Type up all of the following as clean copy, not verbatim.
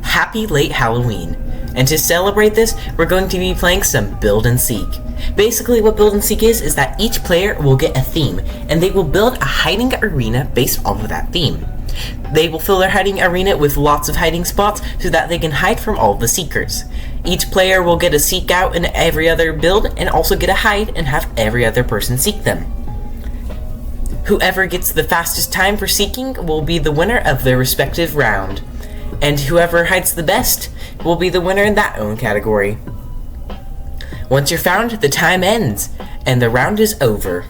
happy late Halloween. And to celebrate this, we're going to be playing some Build and Seek. Basically what Build and Seek is that each player will get a theme, and they will build a hiding arena based off of that theme. They will fill their hiding arena with lots of hiding spots so that they can hide from all the seekers. Each player will get a seek out in every other build, and also get a hide and have every other person seek them. Whoever gets the fastest time for seeking will be the winner of their respective round. And whoever hides the best will be the winner in that own category. Once you're found, the time ends, and the round is over.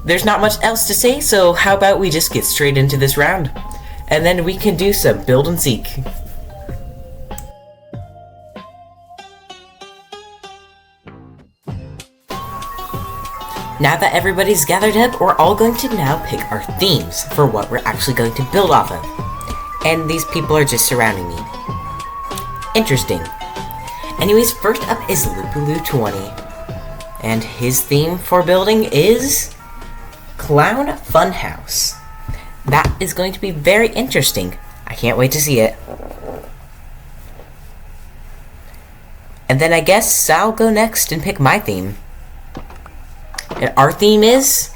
There's not much else to say, so how about we just get straight into this round? And then we can do some Build and Seek. Now that everybody's gathered up, we're all going to now pick our themes for what we're actually going to build off of. And these people are just surrounding me. Interesting. Anyways, first up is Lupulu20. And his theme for building is Clown Funhouse. That is going to be very interesting. I can't wait to see it. And then I guess I'll go next and pick my theme. And our theme is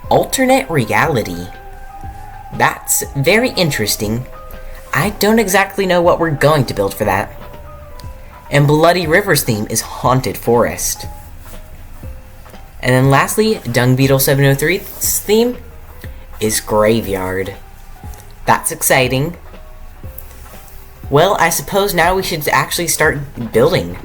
Alternate Reality. That's very interesting. I don't exactly know what we're going to build for that. And Bloody River's theme is Haunted Forest. And then lastly, Dung Beetle 703's theme is Graveyard. That's exciting. Well, I suppose now we should actually start building.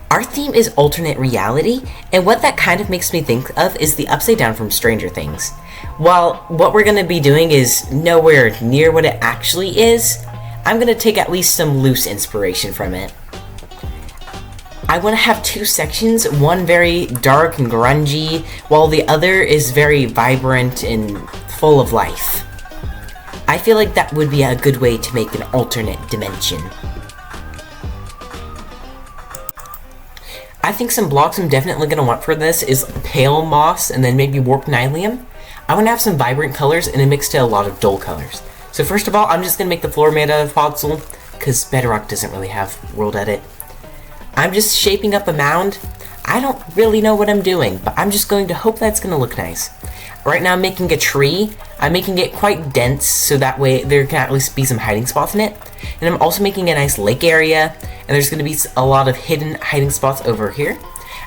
Our theme is Alternate Reality, and what that kind of makes me think of is the Upside Down from Stranger Things. While what we're going to be doing is nowhere near what it actually is, I'm going to take at least some loose inspiration from it. I want to have two sections, one very dark and grungy, while the other is very vibrant and full of life. I feel like that would be a good way to make an alternate dimension. I think some blocks I'm definitely going to want for this is Pale Moss and then maybe Warped Nylium. I want to have some vibrant colors and a mix to a lot of dull colors. So first of all, I'm just going to make the floor made out of Podzol, because Bedrock doesn't really have World Edit. I'm just shaping up a mound. I don't really know what I'm doing, but I'm just going to hope that's going to look nice. Right now I'm making a tree. I'm making it quite dense, so that way there can at least be some hiding spots in it. And I'm also making a nice lake area, and there's going to be a lot of hidden hiding spots over here.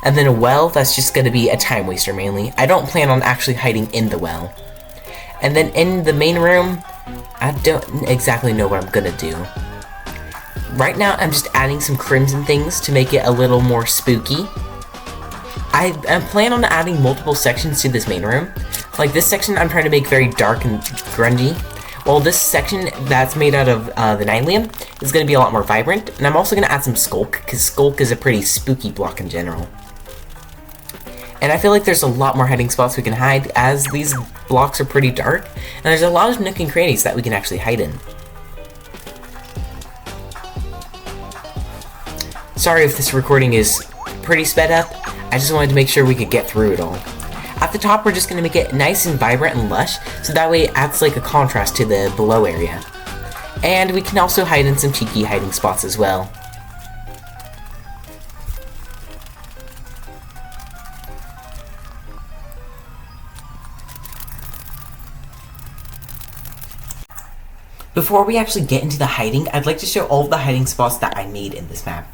And then a well, that's just going to be a time waster mainly. I don't plan on actually hiding in the well. And then in the main room, I don't exactly know what I'm going to do. Right now I'm just adding some crimson things to make it a little more spooky. I plan on adding multiple sections to this main room. Like this section I'm trying to make very dark and grungy, while this section that's made out of the Nylium is going to be a lot more vibrant. And I'm also going to add some Skulk, because Skulk is a pretty spooky block in general. And I feel like there's a lot more hiding spots we can hide, as these blocks are pretty dark, and there's a lot of nook and crannies that we can actually hide in. Sorry if this recording is pretty sped up, I just wanted to make sure we could get through it all. At the top, we're just going to make it nice and vibrant and lush, so that way it adds like a contrast to the below area. And we can also hide in some cheeky hiding spots as well. Before we actually get into the hiding, I'd like to show all of the hiding spots that I made in this map.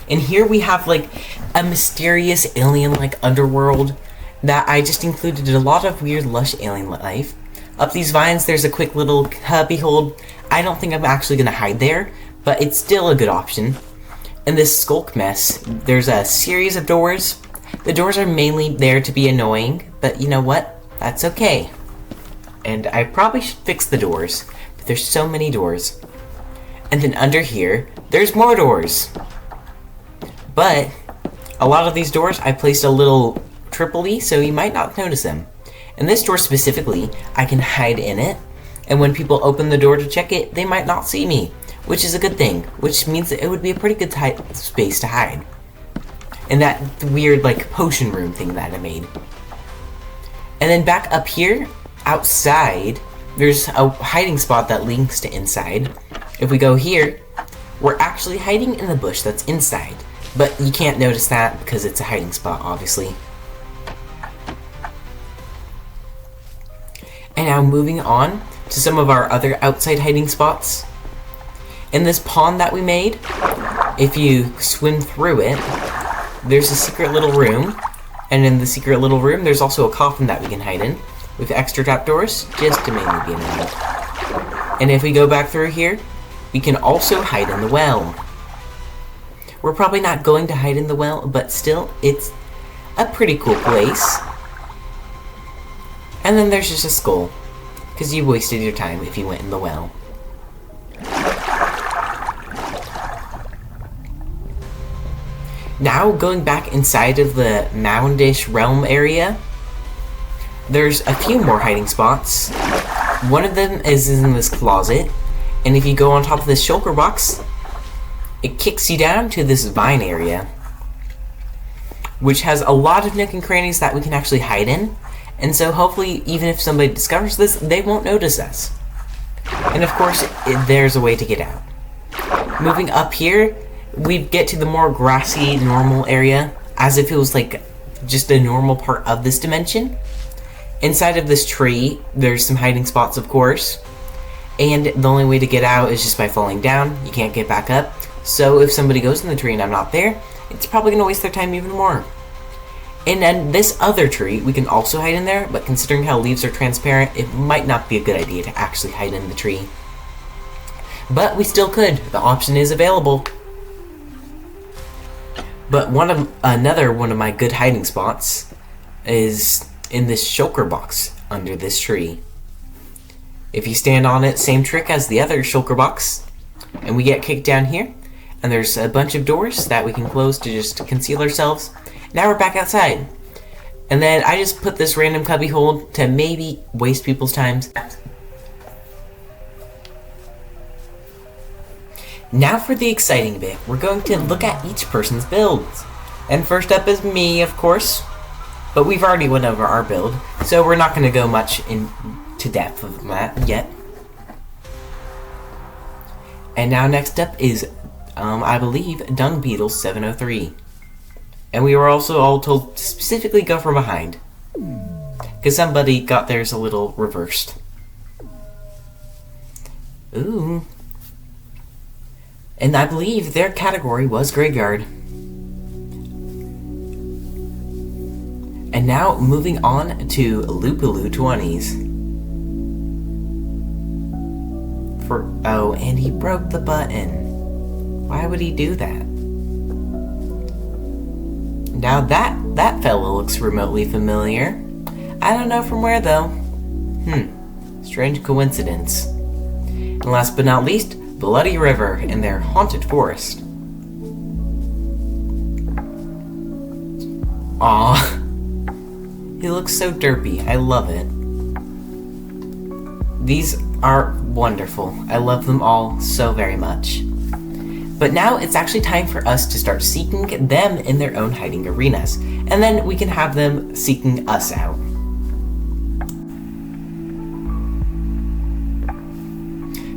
And here we have like a mysterious alien-like underworld that I just included a lot of weird lush alien life. Up these vines there's a quick little cubby hold. I don't think I'm actually going to hide there, but it's still a good option. In this Skulk mess, there's a series of doors. The doors are mainly there to be annoying, but you know what? That's okay. And I probably should fix the doors, but there's so many doors. And then under here, there's more doors. But a lot of these doors I placed a little triple E, so you might not notice them. And this door specifically, I can hide in it, and when people open the door to check it, they might not see me, which is a good thing, which means that it would be a pretty good space to hide. And that weird, like, potion room thing that I made. And then back up here, outside, there's a hiding spot that links to inside. If we go here, we're actually hiding in the bush that's inside. But you can't notice that because it's a hiding spot, obviously. And now moving on to some of our other outside hiding spots. In this pond that we made, if you swim through it, there's a secret little room. And in the secret little room, there's also a coffin that we can hide in with extra trapdoors, just to maybe be annoying. And if we go back through here, we can also hide in the well. We're probably not going to hide in the well, but still, it's a pretty cool place. And then there's just a skull, because you wasted your time if you went in the well. Now, going back inside of the moundish realm area, there's a few more hiding spots. One of them is in this closet, and if you go on top of this shulker box, it kicks you down to this vine area, which has a lot of nook and crannies that we can actually hide in, and so hopefully, even if somebody discovers this, they won't notice us. And of course, there's a way to get out. Moving up here, we get to the more grassy, normal area, as if it was like just a normal part of this dimension. Inside of this tree, there's some hiding spots, of course, and the only way to get out is just by falling down. You can't get back up, so if somebody goes in the tree and I'm not there, it's probably going to waste their time even more. And then this other tree, we can also hide in there, but considering how leaves are transparent, it might not be a good idea to actually hide in the tree. But we still could. The option is available. But another one of my good hiding spots is in this shulker box under this tree. If you stand on it, same trick as the other shulker box, and we get kicked down here, and there's a bunch of doors that we can close to just conceal ourselves. Now we're back outside. And then I just put this random cubby hole to maybe waste people's time. Now for the exciting bit, we're going to look at each person's builds. And first up is me, of course. But we've already went over our build, so we're not going to go much into depth of that yet. And now next up is, I believe, Dung Beetle 703. And we were also all told to specifically go from behind, because somebody got theirs a little reversed. Ooh. And I believe their category was Graveyard. And now, moving on to Lupilou 20s. Oh, and he broke the button. Why would he do that? Now that fellow looks remotely familiar. I don't know from where, though. Strange coincidence. And last but not least, Bloody River and their haunted forest. Aww. He looks so derpy. I love it. These are wonderful. I love them all so very much. But now it's actually time for us to start seeking them in their own hiding arenas. And then we can have them seeking us out.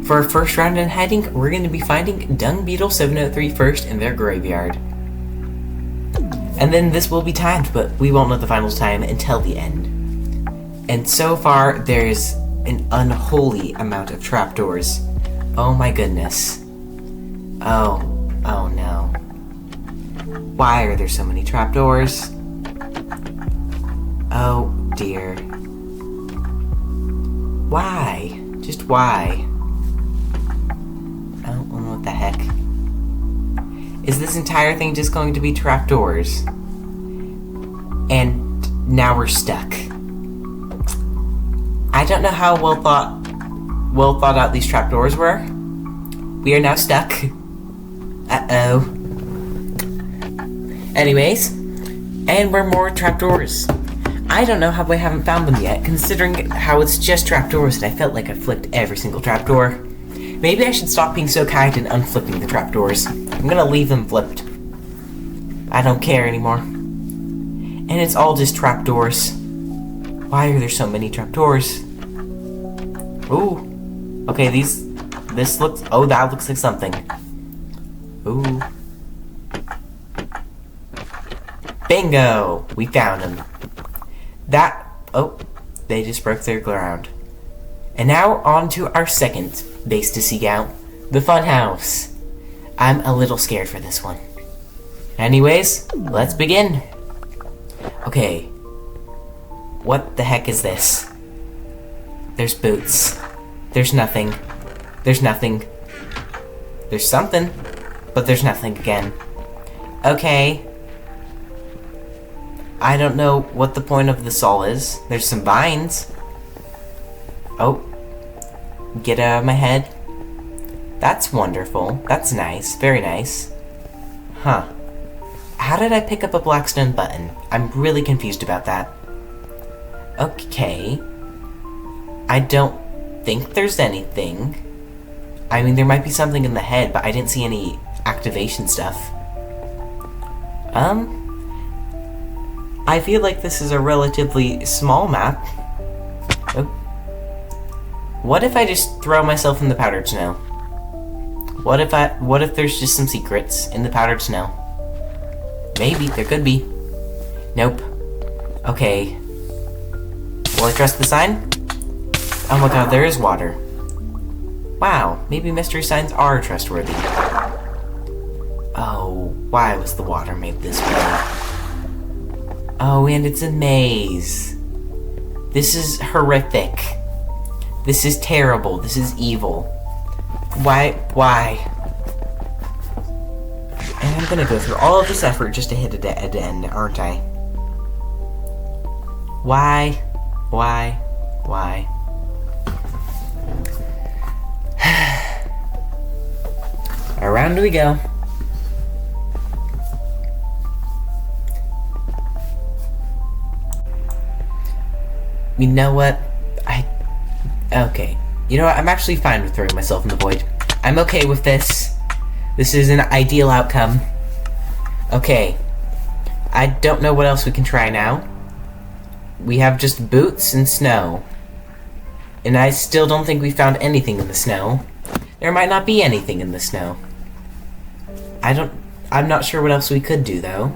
For our first round in hiding, we're going to be finding Dung Beetle 703 first in their graveyard. And then this will be timed, but we won't know the final time until the end. And so far, there's an unholy amount of trapdoors. Oh my goodness. Oh no. Why are there so many trapdoors? Oh dear. Why? Just why? Oh, what the heck? Is this entire thing just going to be trapdoors? And now we're stuck. I don't know how well thought out these trapdoors were. We are now stuck. Uh-oh. Anyways, and we're more trapdoors. I don't know how we haven't found them yet, considering how it's just trapdoors and I felt like I flipped every single trapdoor. Maybe I should stop being so kind and unflipping the trapdoors. I'm gonna leave them flipped. I don't care anymore. And it's all just trapdoors. Why are there so many trapdoors? Ooh. Okay, this looks, oh, that looks like something. Ooh. Bingo! We found him. Oh, they just broke their ground. And now on to our second base to seek out, the funhouse. I'm a little scared for this one. Anyways, let's begin. Okay. What the heck is this? There's boots. There's nothing. There's nothing. There's something, but there's nothing again. Okay. I don't know what the point of this all is. There's some vines. Oh. Get out of my head. That's wonderful. That's nice. Very nice. Huh. How did I pick up a Blackstone button? I'm really confused about that. Okay. I don't think there's anything. I mean, there might be something in the head, but I didn't see any activation stuff. I feel like this is a relatively small map. Oh. What if I just throw myself in the powdered snow? What if there's just some secrets in the powdered snow? Maybe, there could be. Nope. Okay. Will I trust the sign? Oh my god, there is water. Wow, maybe mystery signs are trustworthy. Oh, why was the water made this way? Oh, and it's a maze. This is horrific. This is terrible. This is evil. Why? And I'm gonna go through all of this effort just to hit a dead end, aren't I? Why? Around we go. You know what? Okay. You know what? I'm actually fine with throwing myself in the void. I'm okay with this. This is an ideal outcome. Okay. I don't know what else we can try now. We have just boots and snow. And I still don't think we found anything in the snow. There might not be anything in the snow. I'm not sure what else we could do, though.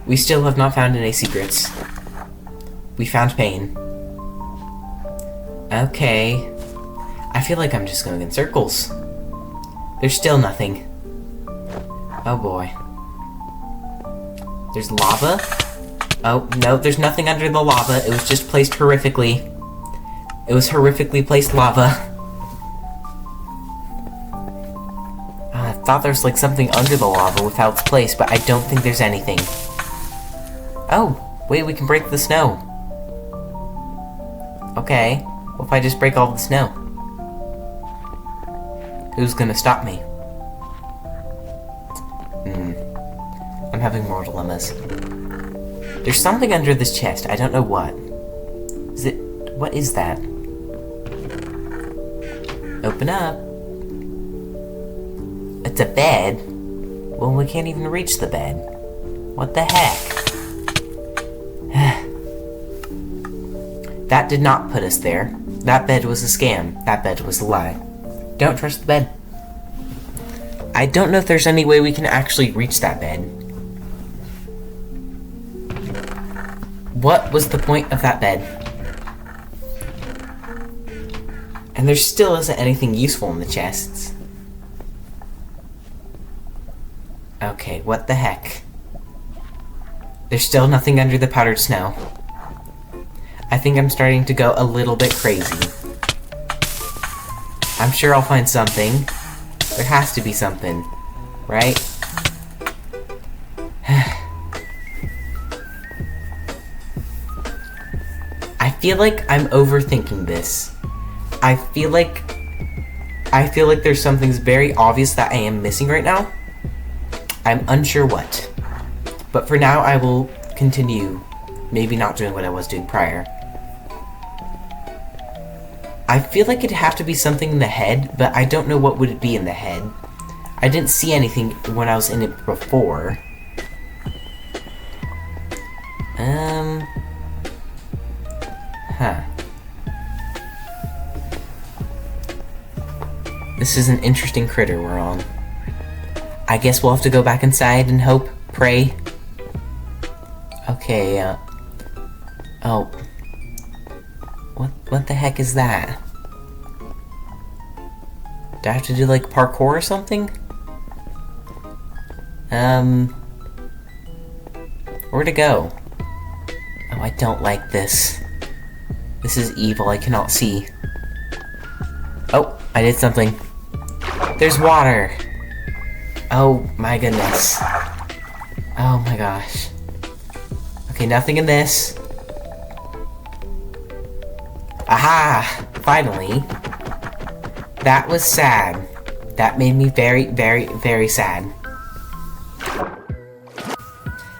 We still have not found any secrets. We found pain. Okay. I feel like I'm just going in circles. There's still nothing. Oh boy. There's lava? Oh, no, there's nothing under the lava. It was just placed horrifically. It was horrifically placed lava. I thought there was like something under the lava with how it's placed, but I don't think there's anything. Oh, wait, we can break the snow. Okay, what if I just break all the snow? Who's gonna stop me? I'm having more dilemmas. There's something under this chest, I don't know what. What is that? Open up. It's a bed? Well, we can't even reach the bed. What the heck? That did not put us there. That bed was a scam. That bed was a lie. Don't trust the bed. I don't know if there's any way we can actually reach that bed. What was the point of that bed? And there still isn't anything useful in the chests. Okay, what the heck? There's still nothing under the powdered snow. I think I'm starting to go a little bit crazy. I'm sure I'll find something. There has to be something, right? I feel like I'm overthinking this. I feel like there's something very obvious that I am missing right now. I'm unsure what. But for now, I will continue maybe not doing what I was doing prior. I feel like it'd have to be something in the head, but I don't know what would it be in the head. I didn't see anything when I was in it before. This is an interesting critter we're on. I guess we'll have to go back inside and hope, pray. Okay, oh. What the heck is that? Do I have to do, like, parkour or something? Where to go? Oh, I don't like this. This is evil, I cannot see. Oh, I did something. There's water! Oh my goodness. Oh my gosh. Okay, nothing in this. Aha! Finally. That was sad. That made me very, very, very sad.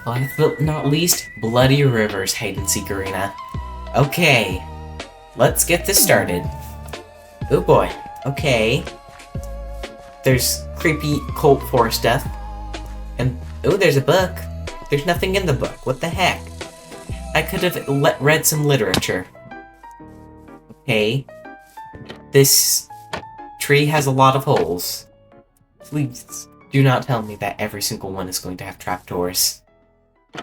Last but not least, Bloody Rivers Hide-and-Seek Arena. Okay, let's get this started. Oh boy, okay. There's creepy cult forest stuff. And, oh, there's a book. There's nothing in the book, what the heck? I could have read some literature. Okay. This tree has a lot of holes. Please do not tell me that every single one is going to have trapdoors.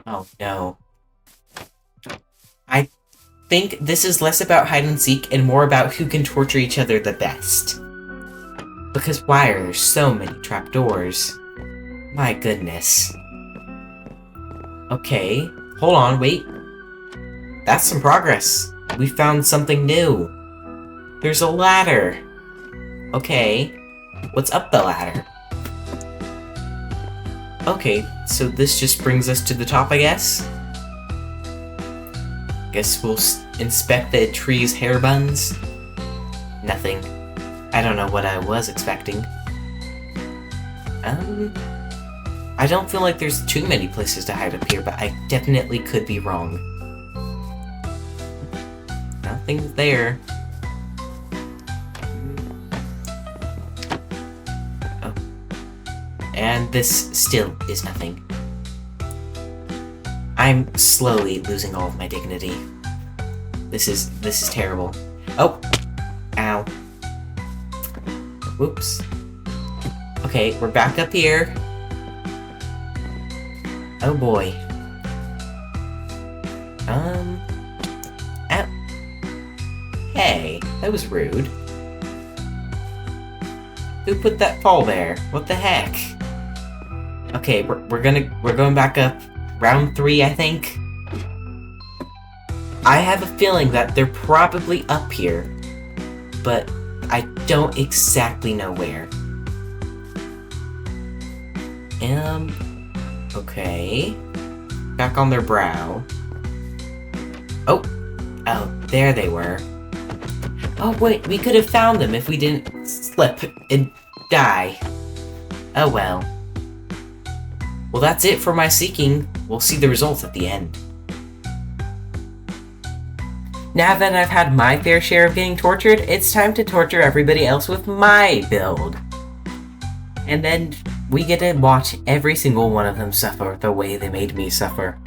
Oh no. I think this is less about hide and seek and more about who can torture each other the best. Because why are there so many trapdoors? My goodness. Okay, hold on, wait. That's some progress. We found something new. There's a ladder. Okay, what's up the ladder? Okay, so this just brings us to the top, I guess? Guess we'll inspect the tree's hair buns. Nothing. I don't know what I was expecting. I don't feel like there's too many places to hide up here, but I definitely could be wrong. Nothing's there. Oh. And this still is nothing. I'm slowly losing all of my dignity. This is terrible. Oh! Ow. Whoops. Okay, we're back up here. Oh boy. Ow. Hey, that was rude. Who put that fall there? What the heck? Okay, we're going back up. Round 3, I think. I have a feeling that they're probably up here, but I don't exactly know where. Okay. Back on their brow. Oh, there they were. Oh wait, we could have found them if we didn't slip and die. Oh well. Well, that's it for my seeking. We'll see the results at the end. Now that I've had my fair share of getting tortured, it's time to torture everybody else with my build. And then we get to watch every single one of them suffer the way they made me suffer.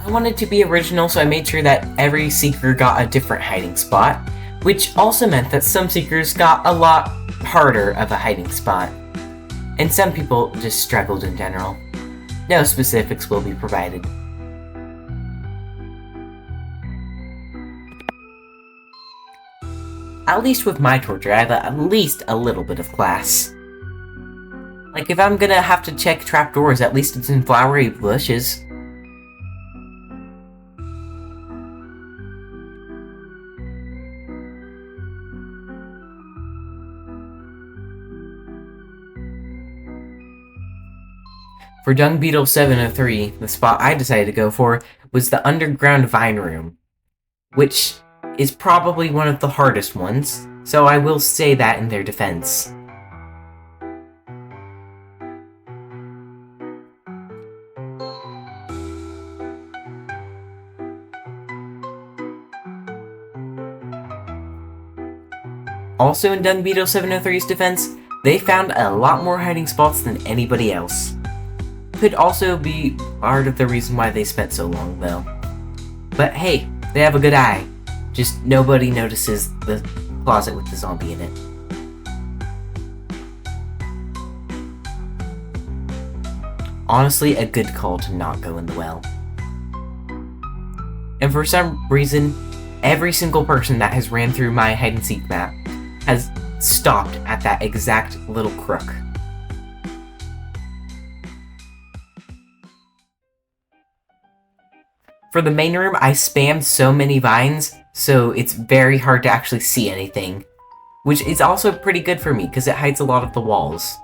I wanted to be original, so I made sure that every seeker got a different hiding spot, which also meant that some seekers got a lot harder of a hiding spot, and some people just struggled in general. No specifics will be provided. At least with my torture, I have at least a little bit of class. Like, if I'm gonna have to check trapdoors, at least it's in flowery bushes. For Dung Beetle 703, the spot I decided to go for was the underground vine room, which is probably one of the hardest ones, so I will say that in their defense. Also in Dung Beetle 703's defense, they found a lot more hiding spots than anybody else. Could also be part of the reason why they spent so long, though. But hey, they have a good eye. Just nobody notices the closet with the zombie in it. Honestly, a good call to not go in the well. And for some reason, every single person that has ran through my hide-and-seek map has stopped at that exact little crook. For the main room, I spammed so many vines, so it's very hard to actually see anything. Which is also pretty good for me, because it hides a lot of the walls.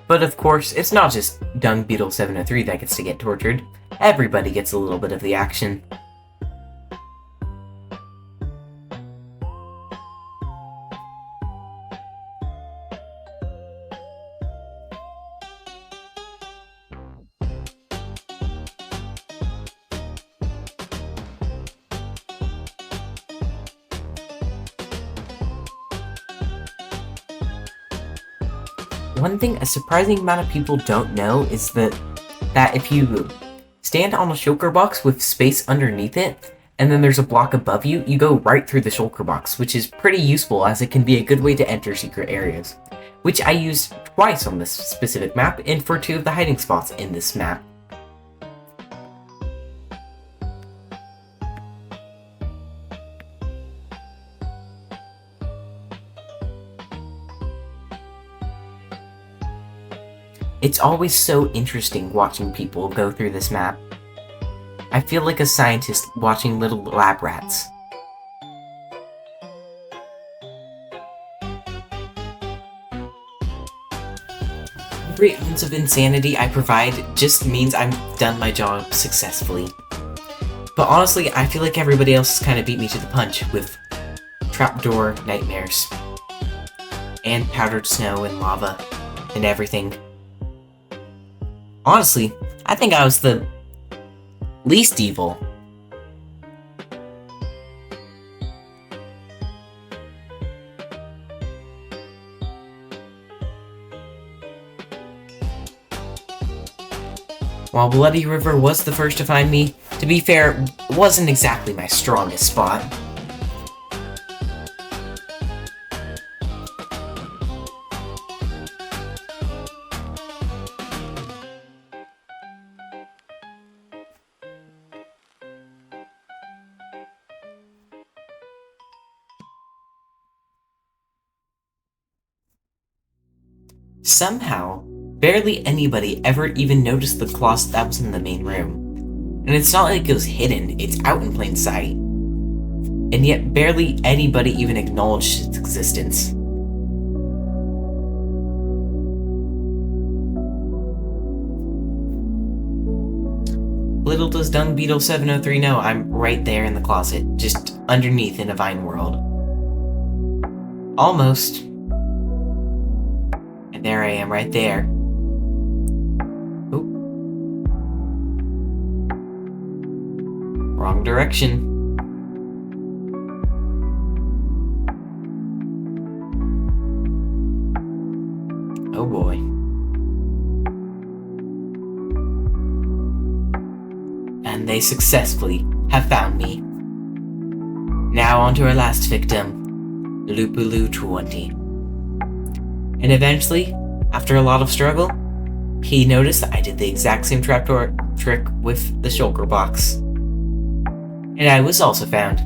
But of course, it's not just Dung Beetle 703 that gets to get tortured. Everybody gets a little bit of the action. One thing a surprising amount of people don't know is that if you stand on a shulker box with space underneath it, and then there's a block above you, you go right through the shulker box, which is pretty useful as it can be a good way to enter secret areas, which I used twice on this specific map and for 2 of the hiding spots in this map. It's always so interesting watching people go through this map. I feel like a scientist watching little lab rats. Every ounce of insanity I provide just means I've done my job successfully. But honestly, I feel like everybody else has kind of beat me to the punch with trapdoor nightmares. And powdered snow and lava and everything. Honestly, I think I was the least evil. While Bloody River was the first to find me, to be fair, it wasn't exactly my strongest spot. Somehow, barely anybody ever even noticed the closet that was in the main room. And it's not like it was hidden, it's out in plain sight. And yet barely anybody even acknowledged its existence. Little does Dung Beetle 703 know I'm right there in the closet, just underneath in a vine world. Almost. And there I am, right there. Oop. Wrong direction. Oh boy. And they successfully have found me. Now on to our last victim, Lupulu 20. And eventually, after a lot of struggle, he noticed that I did the exact same trapdoor trick with the shulker box. And I was also found.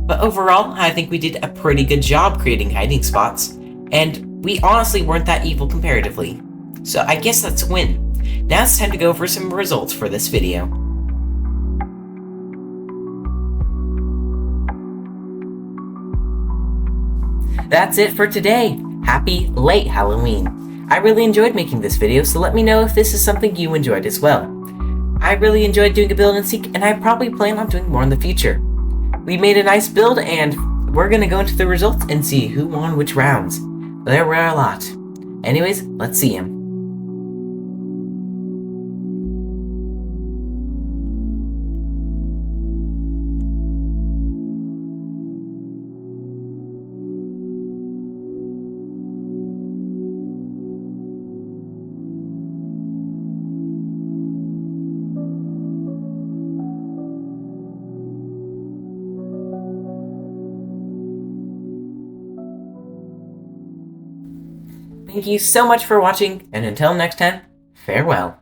But overall, I think we did a pretty good job creating hiding spots, and we honestly weren't that evil comparatively. So I guess that's a win. Now it's time to go over some results for this video. That's it for today. Happy late Halloween. I really enjoyed making this video, so let me know if this is something you enjoyed as well. I really enjoyed doing a build and seek, and I probably plan on doing more in the future. We made a nice build, and we're gonna go into the results and see who won which rounds. There were a lot. Anyways, let's see them. Thank you so much for watching, and until next time, farewell.